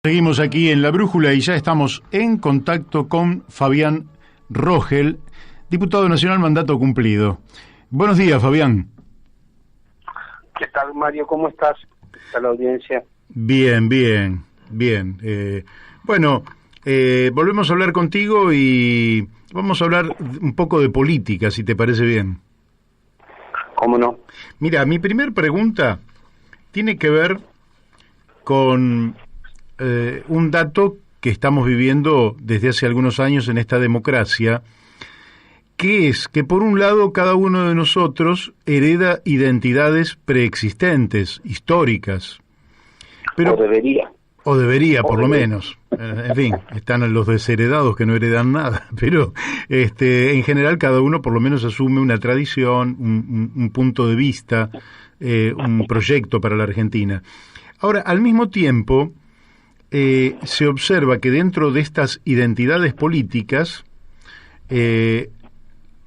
Seguimos aquí en La Brújula y ya estamos en contacto con Fabián Rogel, diputado nacional, mandato cumplido. Buenos días, Fabián. ¿Qué tal, Mario? ¿Cómo estás? ¿Qué tal la audiencia? Bien. Volvemos a hablar contigo y vamos a hablar un poco de política, si te parece bien. ¿Cómo no? Mira, mi primer pregunta tiene que ver con un dato que estamos viviendo desde hace algunos años en esta democracia, que es que por un lado cada uno de nosotros hereda identidades preexistentes, históricas. Pero, o debería, por lo menos. En fin, están los desheredados que no heredan nada, pero en general cada uno por lo menos asume una tradición, un punto de vista, un proyecto para la Argentina. Ahora, al mismo tiempo, se observa que dentro de estas identidades políticas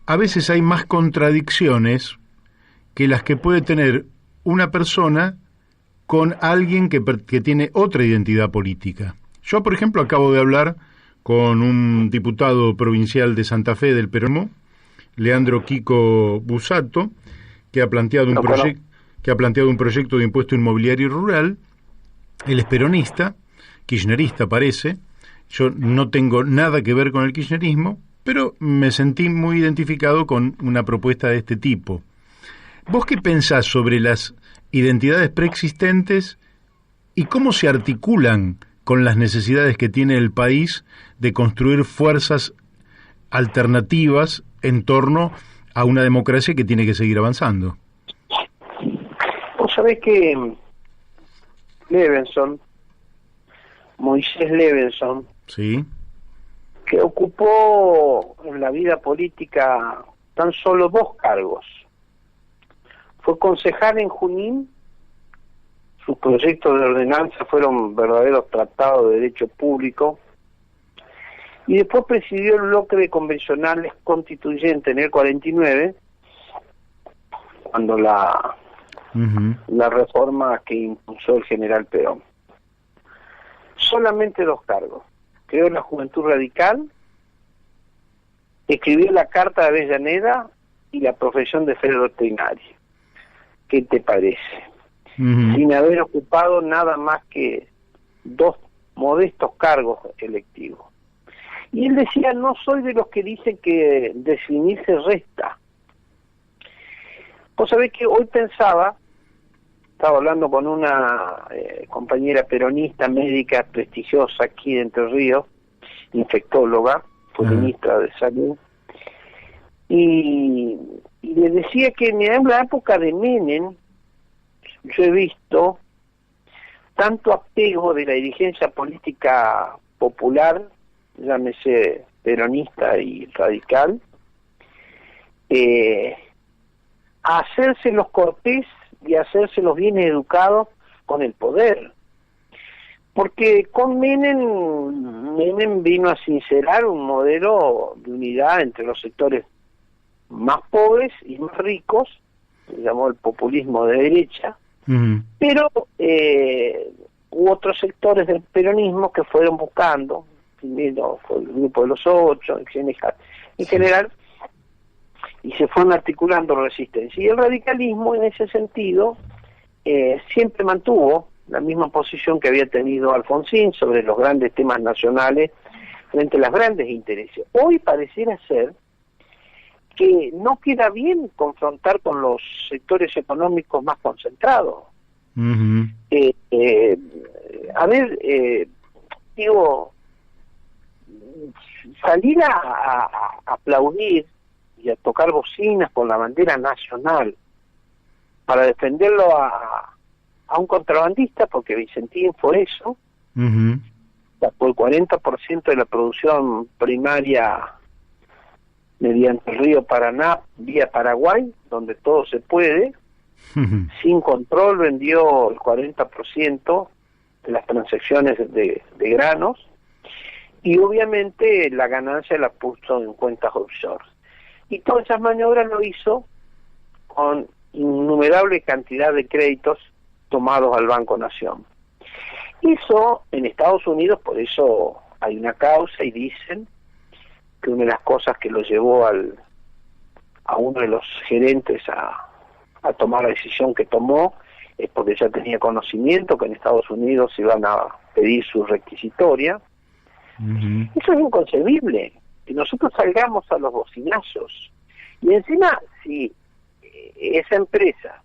a veces hay más contradicciones que las que puede tener una persona con alguien que tiene otra identidad política. Yo, por ejemplo, acabo de hablar con un diputado provincial de Santa Fe del Perú, Leandro Kiko Busato, que ha planteado un proyecto de impuesto inmobiliario rural. Él es peronista, kirchnerista parece. Yo no tengo nada que ver con el kirchnerismo, pero me sentí muy identificado con una propuesta de este tipo. ¿Vos qué pensás sobre las identidades preexistentes y cómo se articulan con las necesidades que tiene el país de construir fuerzas alternativas en torno a una democracia que tiene que seguir avanzando? Vos sabés que Moisés Levenson, sí, que ocupó en la vida política tan solo 2 cargos. Fue concejal en Junín, sus proyectos de ordenanza fueron verdaderos tratados de derecho público, y después presidió el bloque de convencionales constituyentes en el 49, cuando la reforma que impulsó el general Perón. Solamente 2 cargos. Creó la Juventud Radical, escribió la Carta de Avellaneda y la Profesión de Fe Doctrinaria. ¿Qué te parece? Sin haber ocupado nada más que 2 modestos cargos electivos. Y él decía, no soy de los que dicen que definirse resta. Vos sabés que hoy estaba hablando con una compañera peronista, médica prestigiosa aquí de Entre Ríos, infectóloga, fue ministra de Salud, y le decía que en la época de Menem yo he visto tanto apego de la dirigencia política popular, llámese peronista y radical, a hacerse los cortés y a hacerse los bien educados con el poder. Porque con Menem vino a sincerar un modelo de unidad entre los sectores más pobres y más ricos, se llamó el populismo de derecha, pero hubo otros sectores del peronismo que fueron buscando, primero fue el grupo de los 8, en general, y se fueron articulando resistencia. Y el radicalismo, en ese sentido, siempre mantuvo la misma posición que había tenido Alfonsín sobre los grandes temas nacionales frente a los grandes intereses. Hoy pareciera ser que no queda bien confrontar con los sectores económicos más concentrados. Salir a aplaudir y a tocar bocinas con la bandera nacional para defenderlo a un contrabandista, porque Vicentín fue eso, sacó el 40% de la producción primaria mediante el río Paraná vía Paraguay, donde todo se puede, sin control vendió el 40% de las transacciones de granos, y obviamente la ganancia la puso en cuentas offshore. Y todas esas maniobras lo hizo con innumerable cantidad de créditos tomados al Banco Nación. Eso en Estados Unidos, por eso hay una causa y dicen que una de las cosas que lo llevó a uno de los gerentes a tomar la decisión que tomó es porque ya tenía conocimiento que en Estados Unidos iban a pedir su requisitoria. Eso es inconcebible, que nosotros salgamos a los bocinazos. Y encima, si esa empresa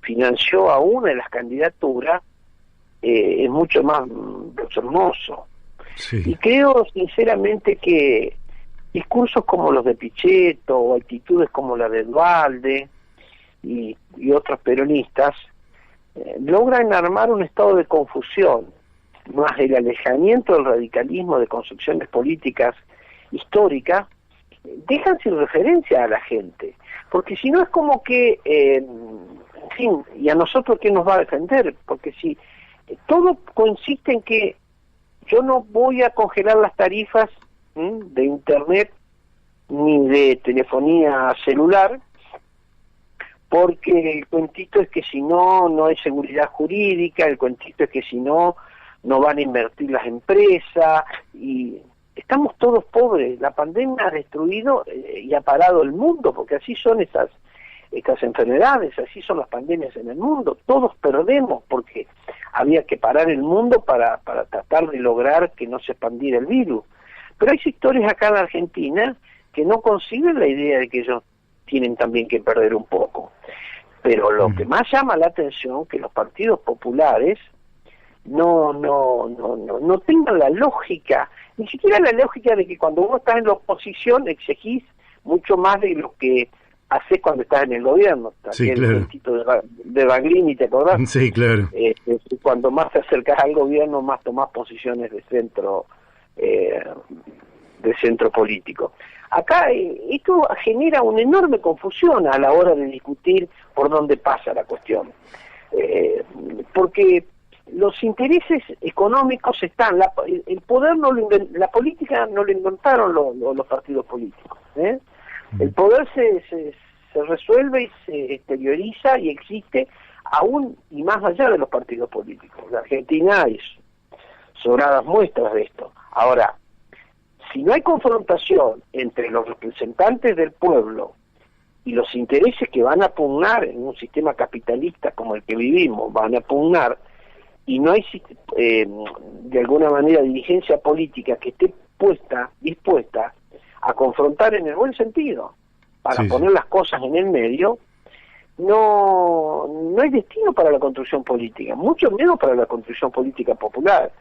financió a una de las candidaturas, es mucho más hermoso. Sí. Y creo sinceramente que discursos como los de Pichetto o actitudes como la de Duhalde y otros peronistas logran armar un estado de confusión, más el alejamiento del radicalismo de construcciones políticas históricas, dejan sin referencia a la gente, porque si no es como que, en fin, ¿y a nosotros quién nos va a defender? Porque si todo consiste en que yo no voy a congelar las tarifas de internet ni de telefonía celular, porque el cuentito es que si no, no hay seguridad jurídica, el cuentito es que si no, no van a invertir las empresas, y estamos todos pobres. La pandemia ha destruido y ha parado el mundo, porque así son estas enfermedades, así son las pandemias en el mundo. Todos perdemos porque había que parar el mundo para tratar de lograr que no se expandiera el virus. Pero hay sectores acá en Argentina que no conciben la idea de que ellos tienen también que perder un poco. Pero lo que más llama la atención que los partidos populares no tengan la lógica, ni siquiera la lógica de que cuando uno está en la oposición exigís mucho más de lo que haces cuando estás en el gobierno. También sí, claro. El puntito de Baglini, ¿te acordás? Sí, claro. Cuando más te acercas al gobierno, más tomás posiciones de centro político. Acá esto genera una enorme confusión a la hora de discutir por dónde pasa la cuestión, porque los intereses económicos están, el poder la política no lo inventaron los partidos políticos, El poder se resuelve y se exterioriza y existe aún y más allá de los partidos políticos. En Argentina hay sobradas muestras de esto. Ahora, si no hay confrontación entre los representantes del pueblo y los intereses que van a pugnar en un sistema capitalista como el que vivimos, van a pugnar, y no hay de alguna manera dirigencia política que esté dispuesta a confrontar en el buen sentido, para poner las cosas en el medio, no hay destino para la construcción política, mucho menos para la construcción política popular.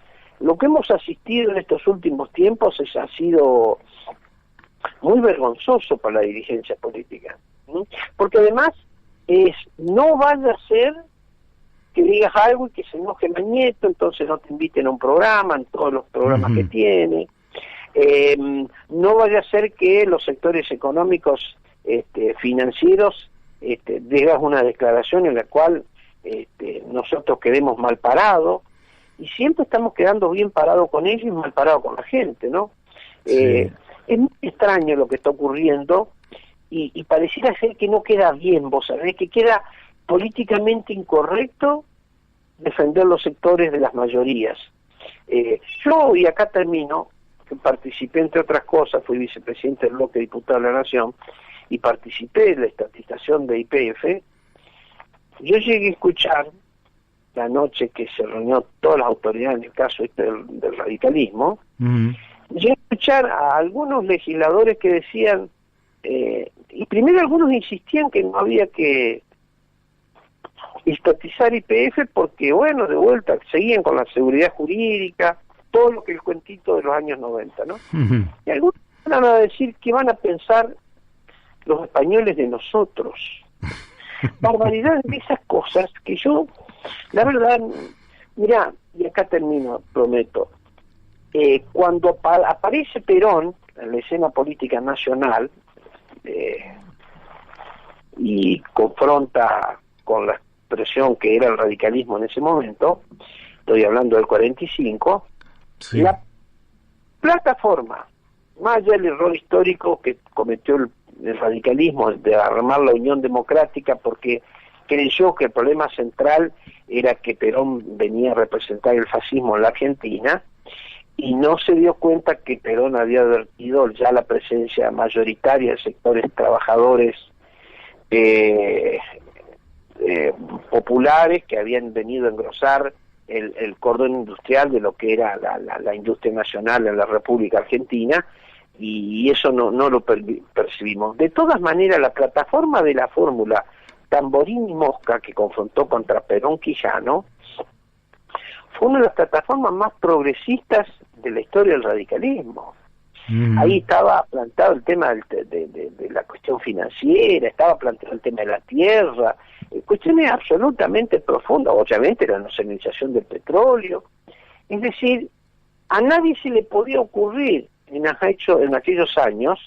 Lo que hemos asistido en estos últimos tiempos ha sido muy vergonzoso para la dirigencia política, porque además no vaya a ser que digas algo y que se enoje el nieto, entonces no te inviten a un programa, en todos los programas que tiene. No vaya a ser que los sectores económicos financieros digas una declaración en la cual nosotros quedemos mal parados, y siempre estamos quedando bien parados con ellos y mal parados con la gente, ¿no? Sí. Es muy extraño lo que está ocurriendo y pareciera ser que no queda bien, vos sabés, que queda políticamente incorrecto defender los sectores de las mayorías. Yo, y acá termino, que participé entre otras cosas, fui vicepresidente del bloque diputado de la Nación y participé en la estatización de YPF. Yo llegué a escuchar la noche que se reunió todas las autoridades en el caso del radicalismo, llegué a escuchar a algunos legisladores que decían, y primero algunos insistían que no había que estatizar YPF porque, bueno, de vuelta, seguían con la seguridad jurídica, todo lo que el cuentito de los años 90, ¿no? Y algunos van a decir que van a pensar los españoles de nosotros. Barbaridades de esas cosas que yo, la verdad, mirá, y acá termino, prometo, cuando aparece Perón en la escena política nacional y confronta con la expresión que era el radicalismo en ese momento, estoy hablando del 45, sí. La plataforma, más allá del error histórico que cometió el radicalismo de armar la Unión Democrática porque creyó que el problema central era que Perón venía a representar el fascismo en la Argentina, y no se dio cuenta que Perón había advertido ya la presencia mayoritaria de sectores trabajadores populares que habían venido a engrosar el cordón industrial de lo que era la industria nacional en la República Argentina, y eso no lo percibimos. De todas maneras, la plataforma de la fórmula Tamborín y Mosca, que confrontó contra Perón Quijano, fue una de las plataformas más progresistas de la historia del radicalismo. Ahí estaba plantado el tema de la cuestión financiera, estaba planteado el tema de la tierra, cuestiones absolutamente profundas, obviamente la nacionalización del petróleo. Es decir, a nadie se le podía ocurrir en aquellos años.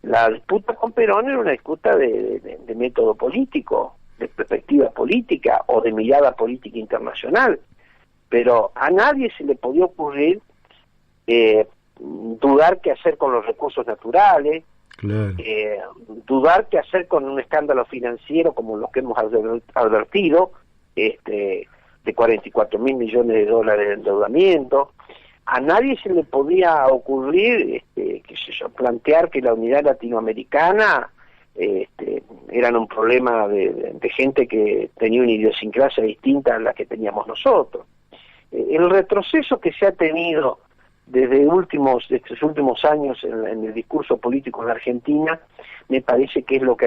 La disputa con Perón era una disputa de método político, de perspectiva política o de mirada política internacional, pero a nadie se le podía ocurrir dudar qué hacer con los recursos naturales, claro, dudar qué hacer con un escándalo financiero como los que hemos advertido, de 44.000 millones de dólares de endeudamiento. A nadie se le podía ocurrir, plantear que la unidad latinoamericana eran un problema de gente que tenía una idiosincrasia distinta a la que teníamos nosotros. El retroceso que se ha tenido desde estos últimos años en el discurso político en la Argentina, me parece que es lo que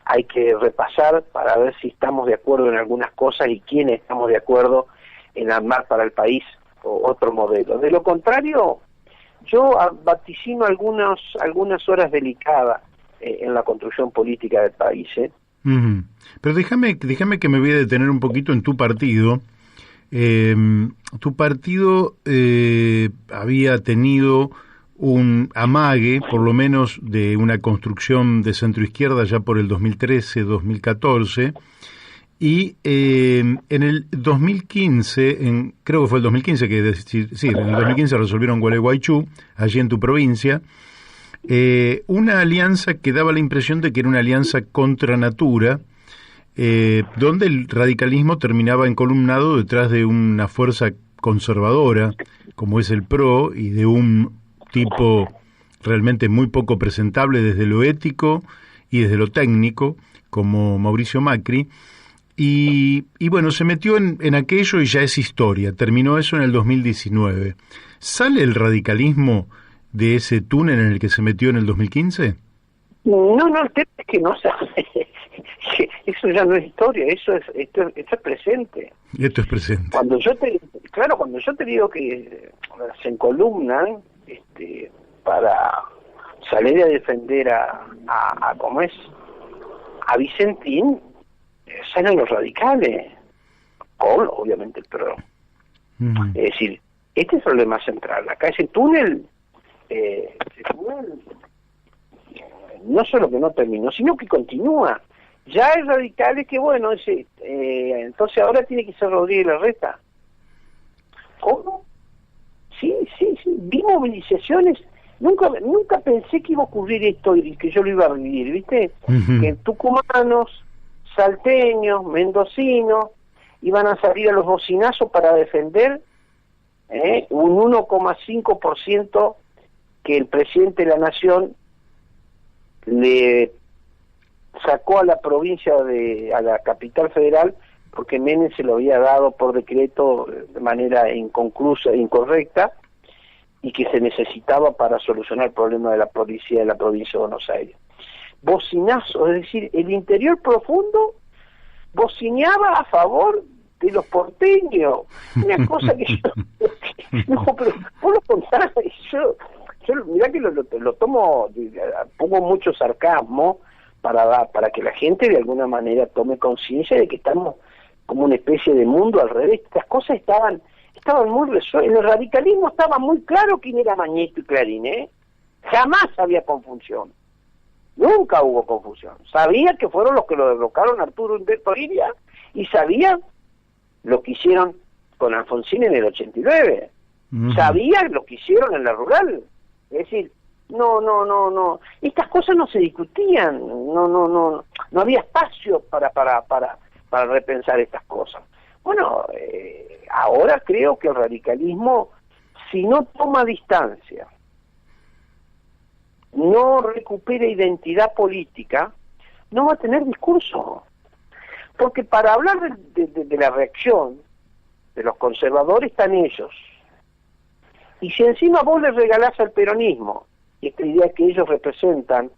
hay que repasar para ver si estamos de acuerdo en algunas cosas y quiénes estamos de acuerdo en armar para el país otro modelo. De lo contrario, yo vaticino algunas horas delicadas en la construcción política del país. Pero déjame que me voy a detener un poquito en tu partido. Tu partido había tenido un amague, por lo menos, de una construcción de centroizquierda ya por el 2013-2014, y en el 2015, creo que fue el 2015 en el 2015 resolvieron Gualeguaychú, allí en tu provincia, una alianza que daba la impresión de que era una alianza contra natura, donde el radicalismo terminaba encolumnado detrás de una fuerza conservadora, como es el PRO, y de un tipo realmente muy poco presentable desde lo ético y desde lo técnico, como Mauricio Macri, y bueno, se metió en aquello y ya es historia, terminó eso en el 2019. ¿Sale el radicalismo de ese túnel en el que se metió en el 2015? No, el tema es que no sabe. Eso ya no es historia, esto es presente. Y esto es presente. Cuando yo te digo que se encolumnan para salir a defender a ¿cómo es? A Vicentín, salen los radicales, con obviamente el PRO. Es decir, este es el problema central. Acá ese túnel no solo que no terminó, sino que continúa. Ya hay radicales que, bueno, entonces ahora tiene que ser Rodríguez Larreta. ¿Cómo? Sí, vi movilizaciones. Nunca pensé que iba a ocurrir esto y que yo lo iba a vivir, ¿viste? Que tucumanos, salteños, mendocinos iban a salir a los bocinazos para defender un 1,5% que el presidente de la Nación le sacó a la provincia, a la capital federal, porque Menem se lo había dado por decreto de manera inconclusa, incorrecta, y que se necesitaba para solucionar el problema de la policía de la provincia de Buenos Aires. Bocinazo, es decir, el interior profundo bocineaba a favor de los porteños, una cosa que yo... No, pero vos lo contás, yo mirá que lo tomo, pongo mucho sarcasmo para que la gente de alguna manera tome conciencia de que estamos como una especie de mundo al revés. Estas cosas estaban muy resueltas. En el radicalismo estaba muy claro quién era Mañeto y Clarín, Jamás había confusión. Nunca hubo confusión. Sabía que fueron los que lo derrocaron a Arturo Humberto Iria y sabían lo que hicieron con Alfonsín en el 89. Sabían lo que hicieron en la rural. Es decir, no. Estas cosas no se discutían, no había espacio para repensar estas cosas. Bueno, ahora creo que el radicalismo, si no toma distancia, no recupera identidad política, no va a tener discurso. Porque para hablar de la reacción de los conservadores están ellos. Y si encima vos les regalás al peronismo esta idea que ellos representan,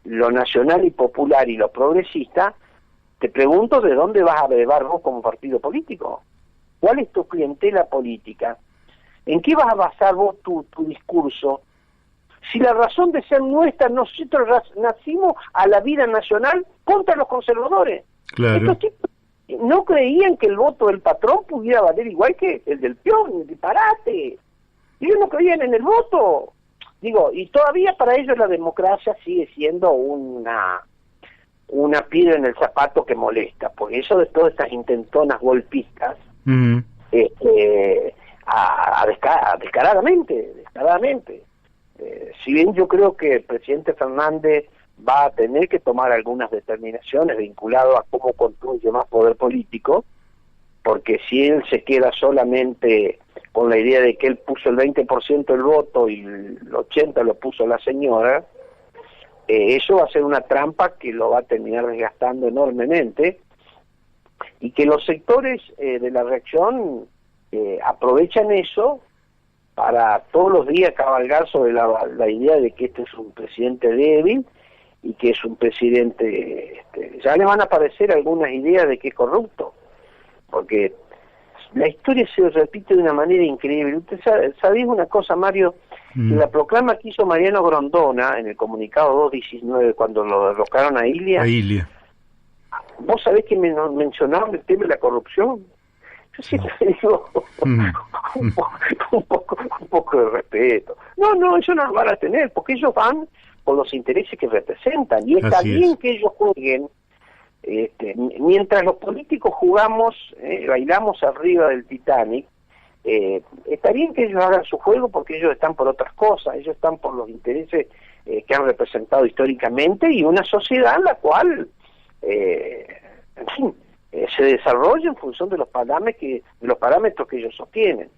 lo nacional y popular y lo progresista, te pregunto de dónde vas a brevar vos como partido político. ¿Cuál es tu clientela política? ¿En qué vas a basar vos tu discurso? Si la razón de ser nuestra, nosotros nacimos a la vida nacional contra los conservadores. Claro. Estos tipos no creían que el voto del patrón pudiera valer igual que el del peón, disparate. Ellos no creían en el voto. Digo, y todavía para ellos la democracia sigue siendo una piedra en el zapato que molesta, porque eso de todas estas intentonas golpistas, descaradamente. Si bien yo creo que el presidente Fernández va a tener que tomar algunas determinaciones vinculadas a cómo construye más poder político, porque si él se queda solamente con la idea de que él puso el 20% del voto y el 80% lo puso la señora, eso va a ser una trampa que lo va a terminar desgastando enormemente, y que los sectores de la reacción aprovechan eso para todos los días cabalgar sobre la idea de que este es un presidente débil y que es un presidente, ya le van a aparecer algunas ideas de que es corrupto, porque la historia se repite de una manera increíble. Usted sabés una cosa, Mario, que la proclama que hizo Mariano Grondona en el comunicado 219 cuando lo derrocaron a Ilia. ¿Vos sabés que mencionaron el tema de la corrupción? Yo siempre digo un poco de respeto. No, ellos no lo van a tener, porque ellos van por los intereses que representan, y está bien que ellos jueguen. Mientras los políticos jugamos, bailamos arriba del Titanic, está bien que ellos hagan su juego, porque ellos están por otras cosas, ellos están por los intereses que han representado históricamente, y una sociedad en la cual en fin, se desarrolla en función de los parámetros que ellos sostienen.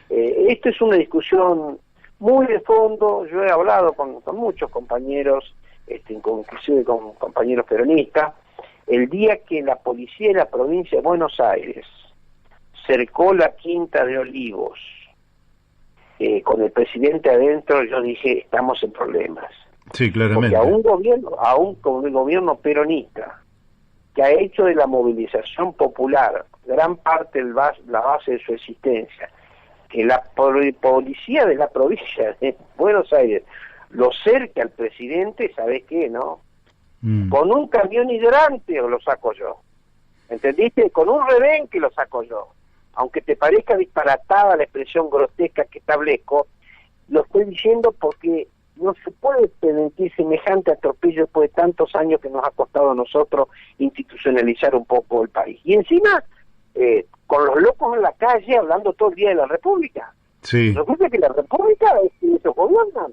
Esto es una discusión muy de fondo. Yo he hablado con muchos compañeros, inclusive con compañeros peronistas. El día que la policía de la provincia de Buenos Aires cercó la Quinta de Olivos con el presidente adentro, yo dije, estamos en problemas. Sí, claramente. Porque aún con el gobierno peronista, que ha hecho de la movilización popular gran parte de la base de su existencia, que la policía de la provincia de Buenos Aires lo cerca al presidente, ¿sabés qué, no? Con un camión hidrante lo saco yo, ¿entendiste? Con un rebenque lo saco yo. Aunque te parezca disparatada la expresión grotesca que establezco, lo estoy diciendo porque no se puede permitir semejante atropello después de tantos años que nos ha costado a nosotros institucionalizar un poco el país. Y encima, con los locos en la calle hablando todo el día de la República. Sí. Resulta que la República es que ellos gobiernan.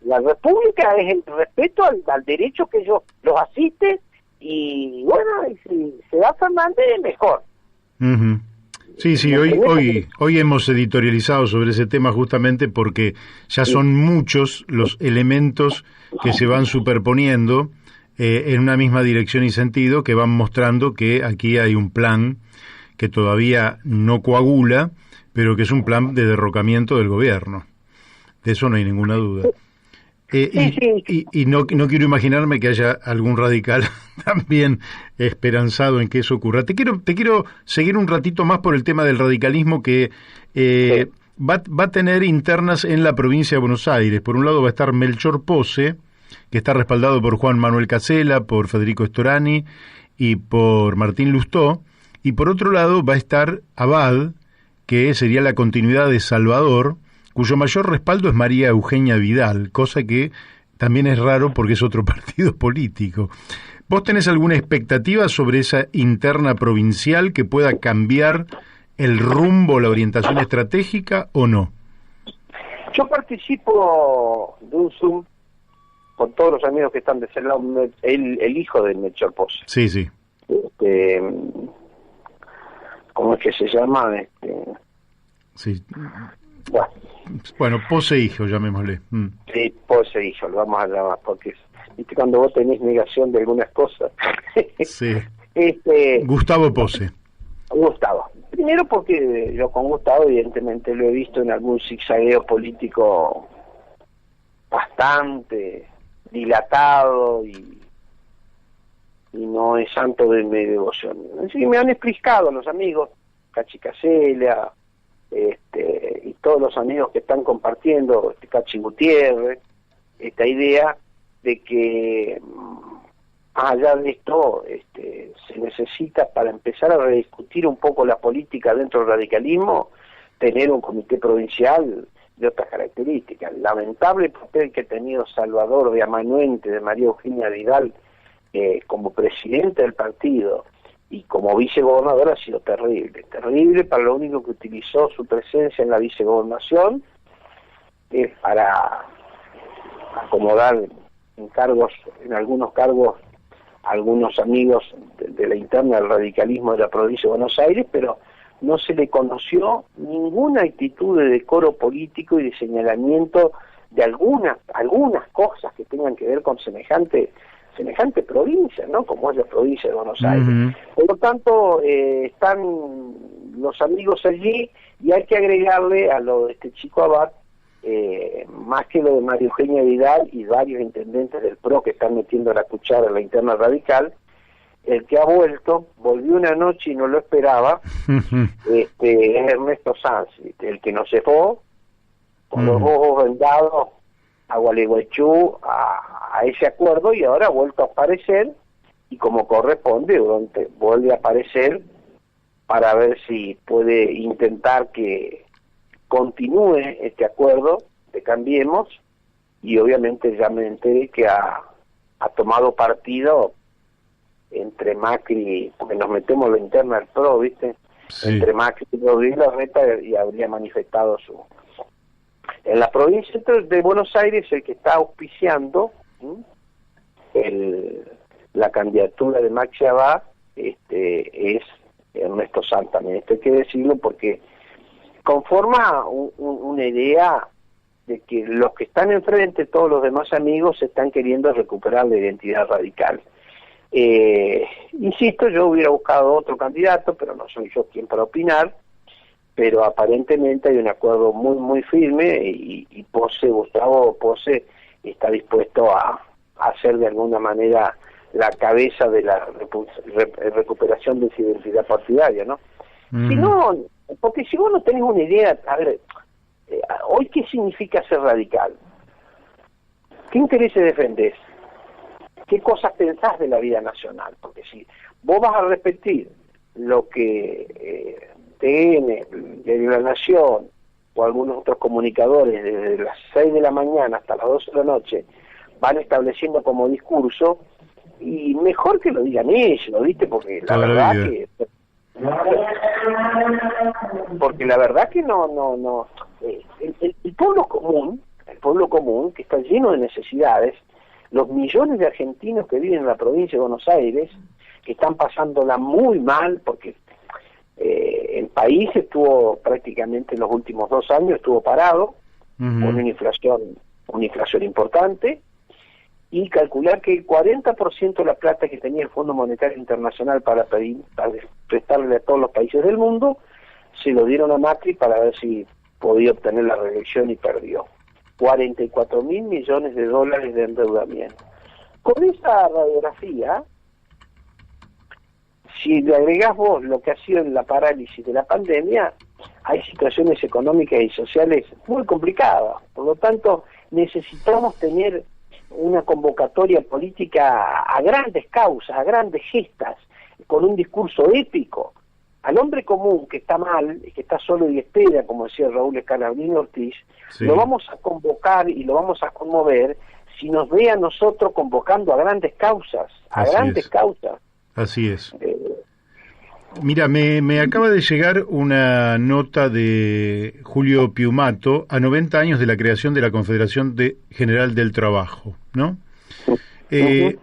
La República es el respeto al derecho que ellos los asisten, y bueno, y si se da Fernández, mejor. Sí, hoy hemos editorializado sobre ese tema justamente porque ya son muchos los elementos que se van superponiendo en una misma dirección y sentido, que van mostrando que aquí hay un plan que todavía no coagula, pero que es un plan de derrocamiento del gobierno. De eso no hay ninguna duda. Y no quiero imaginarme que haya algún radical también esperanzado en que eso ocurra. Te quiero seguir un ratito más por el tema del radicalismo que va a tener internas en la provincia de Buenos Aires. Por un lado va a estar Melchor Pose, que está respaldado por Juan Manuel Casella, por Federico Storani y por Martín Lustó. Y por otro lado va a estar Abad, que sería la continuidad de Salvador, cuyo mayor respaldo es María Eugenia Vidal, cosa que también es raro porque es otro partido político. ¿Vos tenés alguna expectativa sobre esa interna provincial que pueda cambiar el rumbo, la orientación estratégica o no? Yo participo de un Zoom con todos los amigos que están de ese lado, el hijo de Melchor Pose. Sí, sí. ¿Cómo es que se llama? Sí. Bueno, Bueno, Pose hijo, llamémosle. sí, Pose hijo, lo vamos a llamar, porque ¿viste? Cuando vos tenés negación de algunas cosas. Sí. Este, Gustavo Pose. Gustavo. Primero porque yo con Gustavo evidentemente lo he visto en algún zigzagueo político bastante dilatado y no es santo de mi devoción. Así que me han explicado los amigos, Cachi Casella, y todos los amigos que están compartiendo, Cachi Gutiérrez, esta idea de que más allá de esto se necesita, para empezar a rediscutir un poco la política dentro del radicalismo, tener un comité provincial de otras características. El lamentable papel que ha tenido Salvador de amanuente de María Eugenia Vidal como presidente del partido y como vicegobernador ha sido terrible para lo único que utilizó su presencia en la vicegobernación es para acomodar en algunos cargos algunos amigos de la interna del radicalismo de la provincia de Buenos Aires, pero no se le conoció ninguna actitud de decoro político y de señalamiento de algunas cosas que tengan que ver con semejante provincia, ¿no? Como es la provincia de Buenos Aires. Por lo tanto, están los amigos allí y hay que agregarle a lo de este chico Abad, más que lo de María Eugenia Vidal y varios intendentes del PRO que están metiendo la cuchara en la interna radical, el que volvió una noche y no lo esperaba, es Ernesto Sanz, el que nos llevó con los ojos vendados a Gualeguaychú a ese acuerdo y ahora ha vuelto a aparecer y como corresponde vuelve a aparecer para ver si puede intentar que continúe este acuerdo de Cambiemos y obviamente ya me enteré que ha tomado partido entre Macri, porque nos metemos en la interna del PRO, ¿viste? Sí. Entre Macri y Rodríguez Larreta y habría manifestado en la provincia de Buenos Aires el que está auspiciando la candidatura de Maxi Abad es Ernesto Sanz también. Esto hay que decirlo porque conforma una idea de que los que están enfrente, todos los demás amigos, están queriendo recuperar la identidad radical. Insisto, yo hubiera buscado otro candidato, pero no soy yo quien para opinar, pero aparentemente hay un acuerdo muy muy firme y Gustavo Pose está dispuesto a hacer de alguna manera la cabeza de la recuperación de su identidad partidaria, ¿no? Si no, porque si vos no tenés una idea, a ver, hoy ¿qué significa ser radical? ¿Qué intereses defendés? ¿Qué cosas pensás de la vida nacional? Porque si vos vas a repetir lo que TN, Diario de la Nación o algunos otros comunicadores desde las 6 de la mañana hasta las 12 de la noche van estableciendo como discurso, y mejor que lo digan ellos, ¿viste? Porque la verdad que no el pueblo común que está lleno de necesidades, los millones de argentinos que viven en la provincia de Buenos Aires, que están pasándola muy mal, porque el país estuvo prácticamente en los últimos 2 años estuvo parado, con una inflación importante, y calcular que el 40% de la plata que tenía el Fondo Monetario Internacional para prestarle a todos los países del mundo, se lo dieron a Macri para ver si podía obtener la reelección y perdió. 44.000 millones de dólares de endeudamiento. Con esa radiografía, si le agregás vos lo que ha sido la parálisis de la pandemia, hay situaciones económicas y sociales muy complicadas. Por lo tanto, necesitamos tener una convocatoria política a grandes causas, a grandes gestas, con un discurso épico. Al hombre común que está mal, que está solo y espera, como decía Raúl Escalabrini Ortiz, sí, lo vamos a convocar y lo vamos a conmover si nos ve a nosotros convocando a grandes causas, causas. Así es. Mira, me acaba de llegar una nota de Julio Piumato a 90 años de la creación de la Confederación General del Trabajo, ¿no? Eh,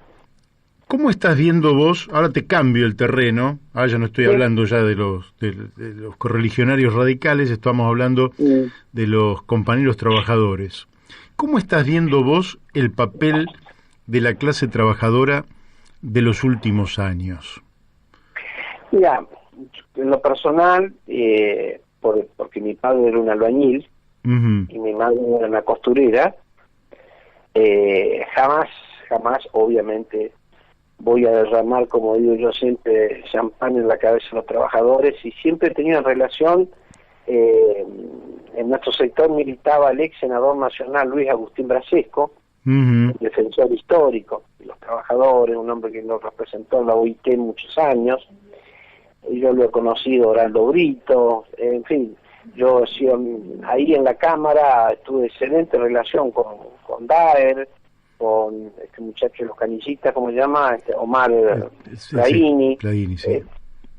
¿Cómo estás viendo vos? Ahora te cambio el terreno. Ahora ya no estoy hablando ya de los correligionarios radicales, estamos hablando de los compañeros trabajadores. ¿Cómo estás viendo vos el papel de la clase trabajadora de los últimos años? Mira, en lo personal, porque mi padre era un albañil y mi madre era una costurera, jamás, obviamente, voy a derramar, como digo yo siempre, champán en la cabeza de los trabajadores, y siempre he tenido relación. En nuestro sector militaba el ex senador nacional Luis Agustín Brasesco, defensor histórico de los trabajadores, un hombre que nos representó en la OIT muchos años. Y yo lo he conocido, Oraldo Brito, en fin, yo ahí en la Cámara tuve excelente relación con Daer, con este muchacho de los canillistas, ¿cómo se llama? Omar Claini. Sí.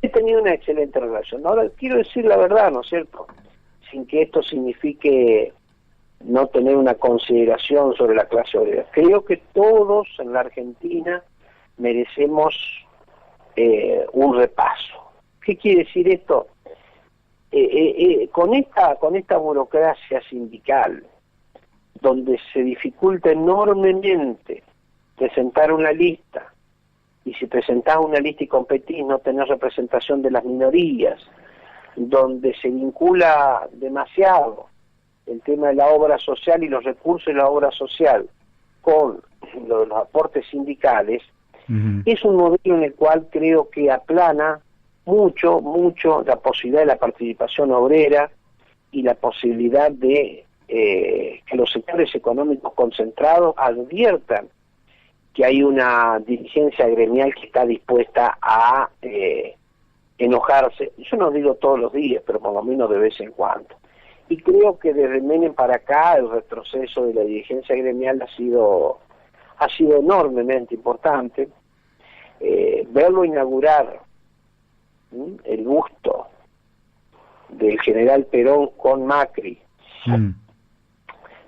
He tenido una excelente relación. Ahora, quiero decir la verdad, ¿no es cierto? Sin que esto signifique no tener una consideración sobre la clase obrera. Creo que todos en la Argentina merecemos un repaso. ¿Qué quiere decir esto? Con esta burocracia sindical, donde se dificulta enormemente presentar una lista, y si presentás una lista y competís no tenés representación de las minorías, donde se vincula demasiado el tema de la obra social y los recursos de la obra social con lo de los aportes sindicales, es un modelo en el cual creo que aplana mucho la posibilidad de la participación obrera y la posibilidad de que los sectores económicos concentrados adviertan que hay una dirigencia gremial que está dispuesta a enojarse. Yo no digo todos los días, pero por lo menos de vez en cuando. Y creo que desde Menem para acá el retroceso de la dirigencia gremial ha sido enormemente importante. Verlo inaugurar el busto del general Perón con Macri,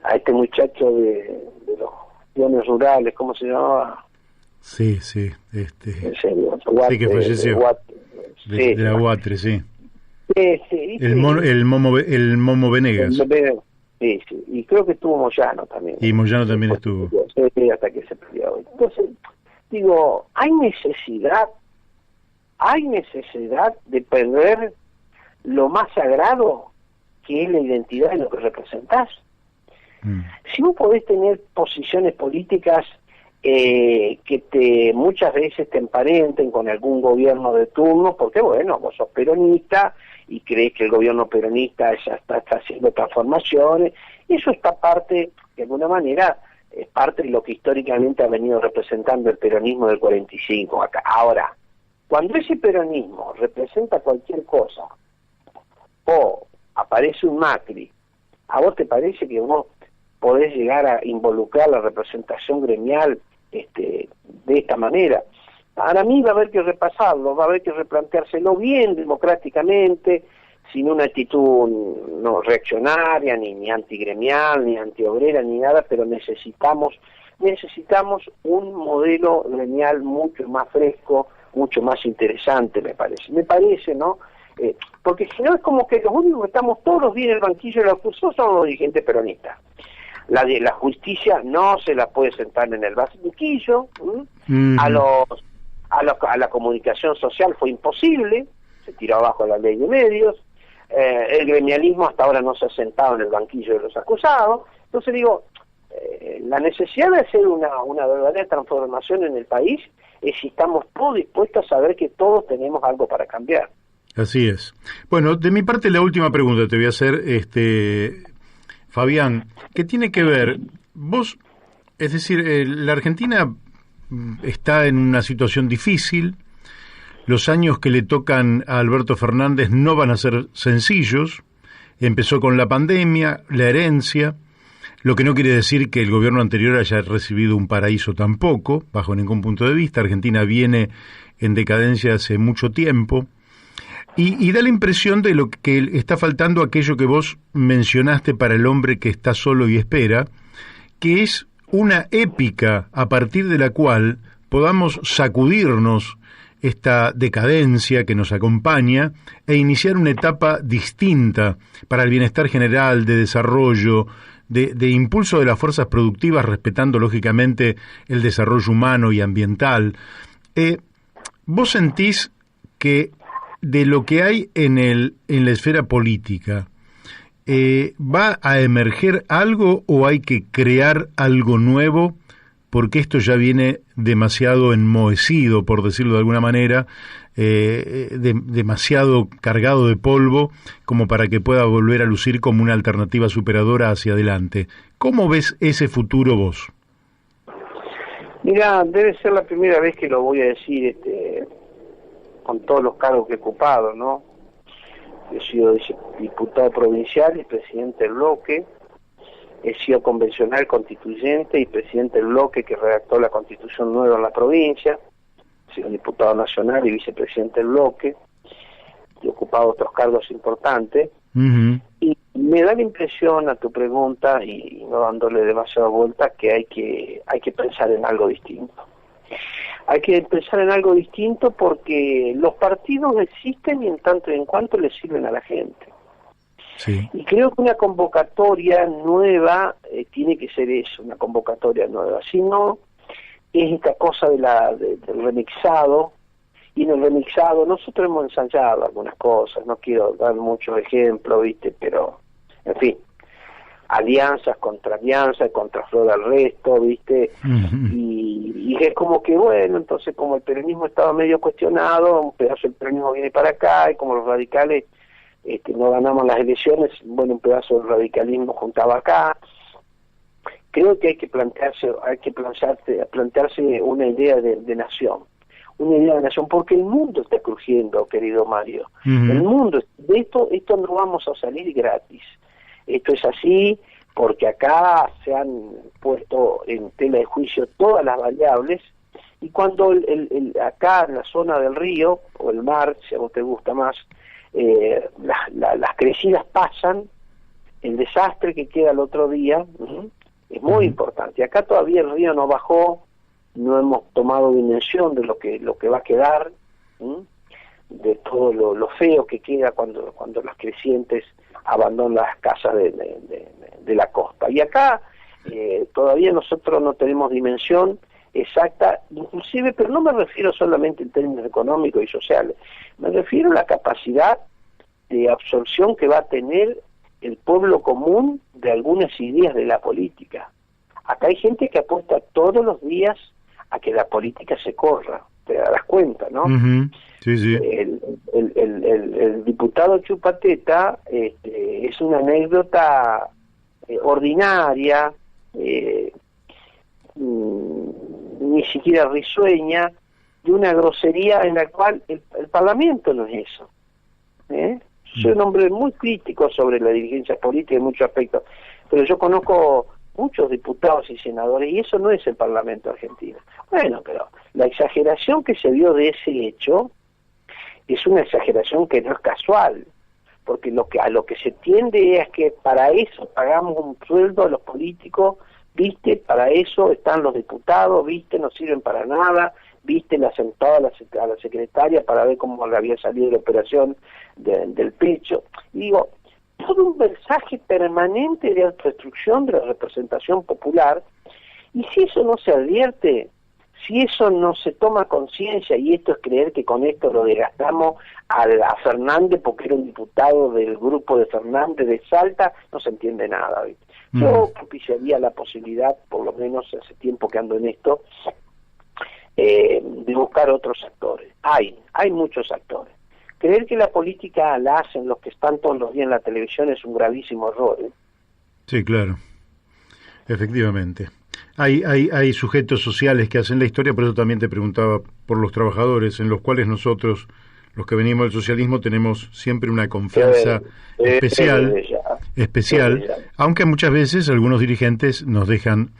a este muchacho de los peones rurales, ¿cómo se llamaba? Sí, sí, que falleció. De la Guatre, sí. El Momo Venegas. Sí, y creo que estuvo Moyano también. Y Moyano también estuvo. Sí, hasta que se peleó. Entonces, digo, hay necesidad de perder lo más sagrado que es la identidad de lo que representás. Si vos podés tener posiciones políticas que muchas veces te emparenten con algún gobierno de turno, porque bueno, vos sos peronista y crees que el gobierno peronista ya está haciendo transformaciones, y eso está parte, de alguna manera, es parte de lo que históricamente ha venido representando el peronismo del 45 acá. Ahora, cuando ese peronismo representa cualquier cosa, o aparece un Macri, ¿a vos te parece que vos podés llegar a involucrar la representación gremial de esta manera? Para mí va a haber que repasarlo, va a haber que replanteárselo bien democráticamente, sin una actitud no reaccionaria, ni antigremial, ni antiobrera, ni nada, pero necesitamos un modelo gremial mucho más fresco, mucho más interesante, me parece, ¿no? Porque si no es como que los únicos que estamos todos los días en el banquillo de la oposición son los dirigentes peronistas. La justicia no se la puede sentar en el banquillo, a la comunicación social fue imposible, se tiró abajo la ley de medios, el gremialismo hasta ahora no se ha sentado en el banquillo de los acusados. Entonces digo, la necesidad de hacer una verdadera transformación en el país es si estamos todos dispuestos a saber que todos tenemos algo para cambiar. Así es. Bueno, de mi parte la última pregunta te voy a hacer, Fabián, ¿qué tiene que ver? Vos, es decir, la Argentina está en una situación difícil, los años que le tocan a Alberto Fernández no van a ser sencillos, empezó con la pandemia, la herencia, lo que no quiere decir que el gobierno anterior haya recibido un paraíso tampoco, bajo ningún punto de vista. Argentina viene en decadencia hace mucho tiempo, y da la impresión de lo que está faltando aquello que vos mencionaste para el hombre que está solo y espera, que es una épica a partir de la cual podamos sacudirnos esta decadencia que nos acompaña e iniciar una etapa distinta para el bienestar general, de desarrollo, de impulso de las fuerzas productivas, respetando lógicamente el desarrollo humano y ambiental. ¿Vos sentís que de lo que hay en la esfera política, va a emerger algo o hay que crear algo nuevo? Porque esto ya viene demasiado enmohecido, por decirlo de alguna manera, demasiado cargado de polvo, como para que pueda volver a lucir como una alternativa superadora hacia adelante. ¿Cómo ves ese futuro vos? Mira, debe ser la primera vez que lo voy a decir con todos los cargos que he ocupado, ¿no? He sido diputado provincial y presidente del bloque. He sido convencional constituyente y presidente del bloque que redactó la constitución nueva en la provincia. He sido diputado nacional y vicepresidente del bloque. He ocupado otros cargos importantes. Uh-huh. Y me da la impresión, a tu pregunta, y no dándole demasiada vuelta, que hay que pensar en algo distinto. Hay que pensar en algo distinto porque los partidos existen y en tanto y en cuanto le sirven a la gente. Sí. Y creo que una convocatoria nueva tiene que ser eso, una convocatoria nueva. Si no, es esta cosa del remixado, y en el remixado nosotros hemos ensayado algunas cosas, no quiero dar muchos ejemplos, ¿viste? Pero, en fin, alianzas contra flor al resto, ¿viste? Uh-huh. Y es como que, bueno, entonces como el peronismo estaba medio cuestionado, un pedazo del peronismo viene para acá, y como los radicales no ganamos las elecciones, bueno, un pedazo del radicalismo juntaba acá. Creo que hay que plantearse una idea de nación, porque el mundo está crujiendo, querido Mario. Uh-huh. El mundo, de esto no vamos a salir gratis. Esto es así porque acá se han puesto en tela de juicio todas las variables, y cuando acá en la zona del río, o el mar, si a vos te gusta más, las crecidas pasan, el desastre que queda el otro día es muy importante. Acá todavía el río no bajó, no hemos tomado dimensión de lo que va a quedar, de todo lo feo que queda cuando las crecientes abandonan las casas de la costa. Y acá todavía nosotros no tenemos dimensión exacta, inclusive, pero no me refiero solamente en términos económicos y sociales, me refiero a la capacidad de absorción que va a tener el pueblo común de algunas ideas de la política. Acá hay gente que apuesta todos los días a que la política se corra, te darás cuenta, ¿no? Uh-huh. Sí, sí. El diputado Chupateta es una anécdota ordinaria, ni siquiera risueña, de una grosería en la cual el Parlamento no es eso. Soy un hombre muy crítico sobre la dirigencia política en muchos aspectos, pero yo conozco muchos diputados y senadores y eso no es el Parlamento argentino. Bueno, pero la exageración que se vio de ese hecho es una exageración que no es casual, porque a lo que se tiende es que para eso pagamos un sueldo a los políticos, ¿viste? Para eso están los diputados, ¿viste? No sirven para nada, ¿viste? Le asentaba a la secretaria para ver cómo le había salido la operación del pecho. Y digo, todo un mensaje permanente de autodestrucción de la representación popular, y si eso no se advierte, si eso no se toma conciencia, y esto es creer que con esto lo desgastamos a Fernández porque era un diputado del grupo de Fernández de Salta, no se entiende nada, ¿viste? Yo propiciaría la posibilidad, por lo menos hace tiempo que ando en esto, de buscar otros actores. Hay muchos actores. Creer que la política la hacen los que están todos los días en la televisión es un gravísimo error. Sí, claro. Efectivamente. Hay sujetos sociales que hacen la historia, por eso también te preguntaba por los trabajadores, en los cuales nosotros, los que venimos del socialismo, tenemos siempre una confianza especial, aunque muchas veces algunos dirigentes nos dejan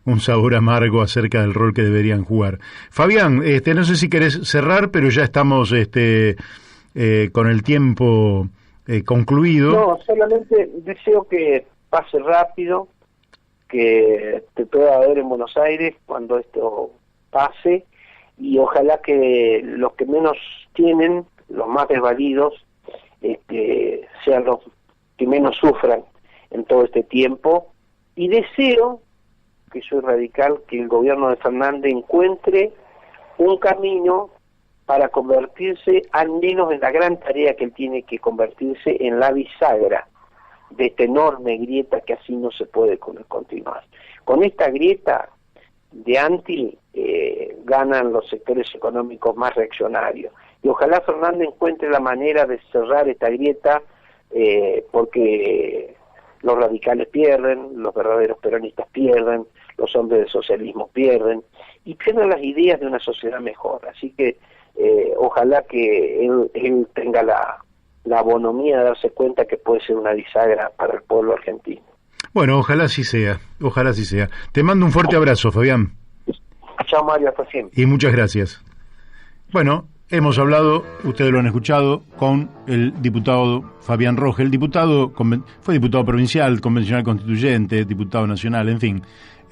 un sabor amargo acerca del rol que deberían jugar. Fabián, no sé si querés cerrar, pero ya estamos con el tiempo concluido. No, solamente deseo que pase rápido, que te pueda ver en Buenos Aires cuando esto pase, y ojalá que los que menos tienen, los más desvalidos, sean los que menos sufran en todo este tiempo. Y deseo, que soy radical, que el gobierno de Fernández encuentre un camino para convertirse, al menos en la gran tarea que él tiene que convertirse, en la bisagra de esta enorme grieta que así no se puede continuar. Con esta grieta de anti ganan los sectores económicos más reaccionarios. Y ojalá Fernández encuentre la manera de cerrar esta grieta, porque los radicales pierden, los verdaderos peronistas pierden, los hombres del socialismo pierden, y pierden las ideas de una sociedad mejor. Así que ojalá que él tenga la bonomía de darse cuenta que puede ser una bisagra para el pueblo argentino. Bueno, ojalá así sea, ojalá así sea. Te mando un fuerte abrazo, Fabián. Chao, Mario, hasta siempre. Y muchas gracias. Bueno, hemos hablado, ustedes lo han escuchado, con el diputado Fabián Rogel. El diputado fue diputado provincial, convencional constituyente, diputado nacional, en fin,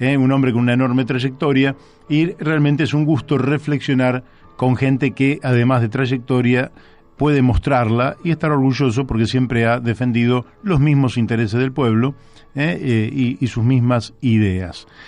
un hombre con una enorme trayectoria, y realmente es un gusto reflexionar con gente que, además de trayectoria, puede mostrarla y estar orgulloso porque siempre ha defendido los mismos intereses del pueblo y sus mismas ideas.